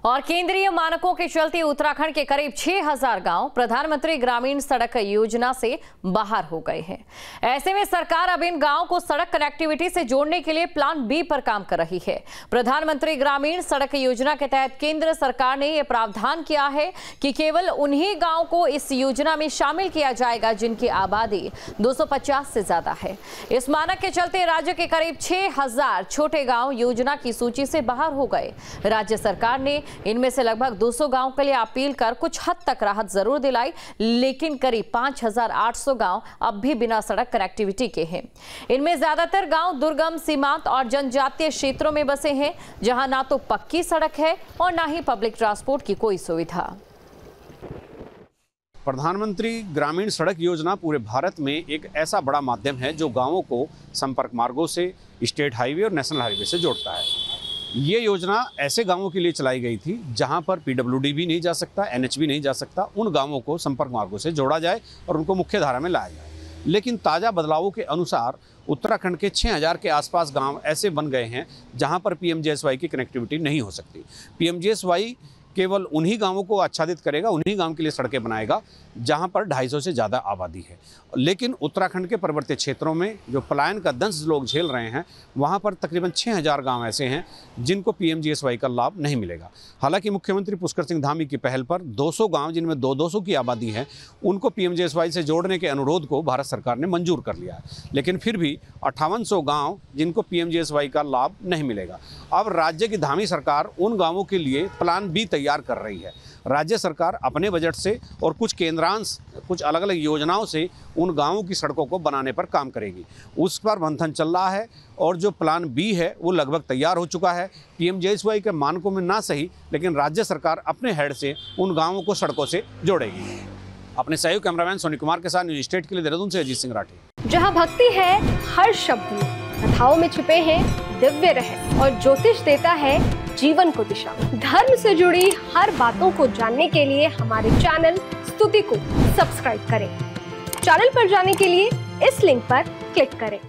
और केंद्रीय मानकों के चलते उत्तराखंड के करीब 6000 गांव प्रधानमंत्री ग्रामीण सड़क योजना से बाहर हो गए हैं। ऐसे में सरकार अब इन गांवों को सड़क कनेक्टिविटी से जोड़ने के लिए प्लान बी पर काम कर रही है। प्रधानमंत्री ग्रामीण सड़क योजना के तहत केंद्र सरकार ने यह प्रावधान किया है कि केवल उन्हीं गांवों को इस योजना में शामिल किया जाएगा जिनकी आबादी 250 से ज्यादा है। इस मानक के चलते राज्य के करीब 6000 छोटे गांव योजना की सूची से बाहर हो गए। राज्य सरकार ने इनमें से लगभग 200 गांवों के लिए अपील कर कुछ हद तक राहत जरूर दिलाई, लेकिन करीब 5800 गांव अब भी बिना सड़क कनेक्टिविटी के हैं। इनमें ज्यादातर गांव दुर्गम, सीमांत और जनजातीय क्षेत्रों में बसे हैं, जहां ना तो पक्की सड़क है और ना ही पब्लिक ट्रांसपोर्ट की कोई सुविधा। प्रधानमंत्री ग्रामीण सड़क योजना पूरे भारत में एक ऐसा बड़ा माध्यम है जो गांवों को संपर्क मार्गों से, स्टेट हाईवे और नेशनल हाईवे से जोड़ता है। ये योजना ऐसे गांवों के लिए चलाई गई थी जहां पर पीडब्ल्यूडी भी नहीं जा सकता, एनएच भी नहीं जा सकता। उन गांवों को संपर्क मार्गों से जोड़ा जाए और उनको मुख्य धारा में लाया जाए। लेकिन ताज़ा बदलावों के अनुसार उत्तराखंड के 6000 के आसपास गांव ऐसे बन गए हैं जहां पर पीएमजीएसवाई की कनेक्टिविटी नहीं हो सकती। पीएमजीएसवाई केवल उन्हीं गांवों को आच्छादित करेगा, उन्हीं गांव के लिए सड़कें बनाएगा जहां पर 250 से ज़्यादा आबादी है। लेकिन उत्तराखंड के पर्वतीय क्षेत्रों में जो पलायन का दंश लोग झेल रहे हैं, वहां पर तकरीबन 6000 गांव ऐसे हैं जिनको पीएमजीएसवाई का लाभ नहीं मिलेगा। हालांकि मुख्यमंत्री पुष्कर सिंह धामी की पहल पर 200 गांव जिनमें 200 की आबादी है, उनको पीएमजीएसवाई से जोड़ने के अनुरोध को भारत सरकार ने मंजूर कर लिया है। लेकिन फिर भी 5800 गाँव जिनको पीएमजीएसवाई का लाभ नहीं मिलेगा। अब राज्य की धामी सरकार उन गाँवों के लिए प्लान बी तैयार कर रही है। राज्य सरकार अपने बजट से और कुछ केंद्रांश, कुछ अलग अलग योजनाओं से उन गांवों की सड़कों को बनाने पर काम करेगी। उस पर मंथन चल रहा है और जो प्लान बी है वो लगभग तैयार हो चुका है। पीएमजीएसवाई के मानकों में ना सही, लेकिन राज्य सरकार अपने हेड से उन गांवों को सड़कों से जोड़ेगी। अपने सहयोग कैमरामैन सोनी कुमार के साथ न्यूज स्टेट के लिए देहरादून से अजीत सिंह राठी। जहाँ भक्ति है हर शब्द में, कथाओं में छिपे हैं दिव्य रहस्य और ज्योतिष देता है जीवन को दिशा। धर्म से जुड़ी हर बातों को जानने के लिए हमारे चैनल स्तुति को सब्सक्राइब करें। चैनल पर जाने के लिए इस लिंक पर क्लिक करें।